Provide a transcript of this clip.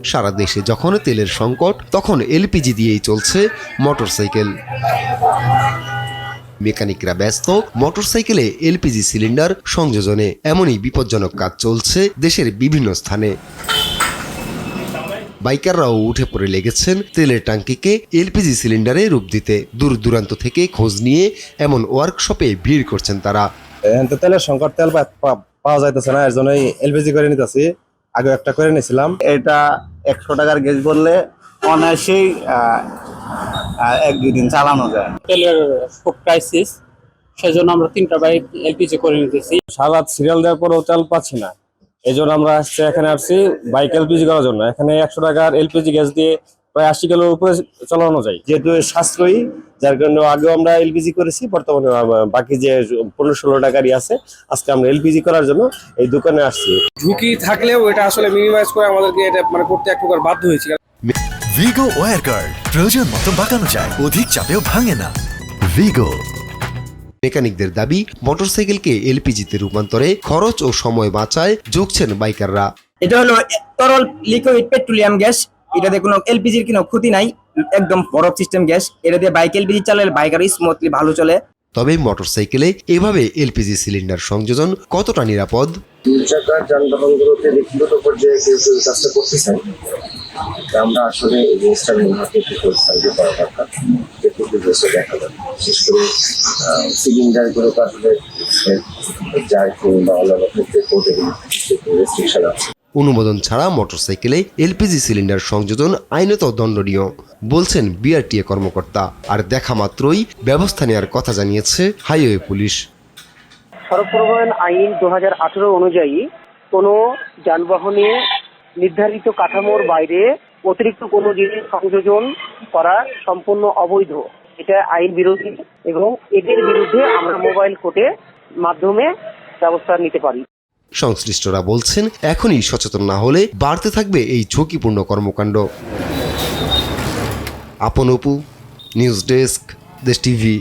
সারা দেশে যখন তেলের সংকট, তখন এলপিজি দিয়েই চলছে মোটরসাইকেল। মেকানিকরা ব্যস্ত মোটরসাইকেলে এলপিজি সিলিন্ডার সংযোজনে। এমনই বিপজ্জনক কাজ চলছে দেশের বিভিন্ন স্থানে। বাইকাররাও উঠে পড়ে লেগেছেন তেলের ট্যাঙ্কিকে এলপিজি সিলিন্ডারে রূপ দিতে। দূর দূরান্ত থেকে খোঁজ নিয়ে এমন ওয়ার্কশপে ভিড় করছেন তারা। তেলের সংকট, তেল পাওয়া যাইতেছে না, এর জন্যই এলপিজি করে নিতেছি। আগে একটা করে নিয়েছিলাম। এটা 100 টাকার গ্যাস ভরলে অনায়াসেই 1-2 দিন চালানো যায়। তেলের খুব ক্রাইসিস, সেজন্য আমরা 3টা বাইক এলপিজি করে নিতেছি। সারা সিরিয়াল দেওয়ার পরেও তেল পাচ্ছি না, এই জন্য আমরা এখানে আসছি বাইক এলপিজি করার জন্য। এখানে 100 টাকার এলপিজি গ্যাস দিয়ে প্রায় 80 কিলোর উপরে চালানো যায়, যেহেতু সাশ্রয়ী, যার কারণে আগেও আমরা এলপিজি করেছি। বর্তমানে বাকি যে 15-16 টাকারই আছে, আজকে আমরা এলপিজি করার জন্য এই দোকানে আসছি। ঝুঁকি থাকলেও এটা আসলে মিনিমাইজ করে আমাদেরকে এটা করতে এক প্রকার বাধ্য হয়েছি। ভিগো ওয়্যার গার্ড প্রয়োজন মতো বাঁকানো যায়, অধিক চাপেও ভাঙে না। ভিগো। মেকানিকদের দাবি, মোটরসাইকেলকে এলপিজিতে রূপান্তরে খরচ ও সময় বাঁচায়, যুগছেন বাইকাররা। এটা হলো তরল লিকুইড পেট্রোলিয়াম গ্যাস। এটাতে কোনো এলপিজির কোনো ক্ষতি নাই, একদম বরফ সিস্টেম গ্যাস। এটা দিয়ে বাইক এলপিজি চালালে বাইকার স্মুথলি ভালো চলে। তবে মোটরসাইকেলে এভাবে এলপিজি সিলিন্ডার সংযোজন কতটা নিরাপদ? দুই চাকার যানবাহনগুলোতে ব্যক্তিগত পর্যায়ে কেউ কেউ কাজটা করতে চাই, আমরা আসলে এই জিনিসটা সাহায্য করা দরকার। দেখা যায় বিশেষ করে সিলিন্ডার গুলো আসলে জার্কিং বা অন্যান্য ক্ষেত্রে রেস্ট্রিকশন আছে। অনুমোদন ছাড়া মোটরসাইকেলে এলপিজি সিলিন্ডার সংযোজন আইনত দণ্ডনীয় বলছেন বিআরটিএ কর্মকর্তা। আর দেখা মাত্রই ব্যবস্থা নেওয়ার কথা জানিয়েছে হাইওয়ে পুলিশ। সড়ক পরিবহন আইন 2018 অনুযায়ী কোনো যানবাহনে নির্ধারিত কাঠামোর বাইরে অতিরিক্ত কোনো জিনিস সংযোজন করা সম্পূর্ণ অবৈধ। এটা আইন বিরোধী এবং এদের বিরুদ্ধে আমরা মোবাইল কোর্টের মাধ্যমে ব্যবস্থা নিতে পারি। সংশ্লিষ্টরা বলছেন, এখনই সচেতন না হলে বাড়তে থাকবে এই ঝুঁকিপূর্ণ কর্মকাণ্ড। আপন অপু, নিউজ ডেস্ক, দেশ টিভি।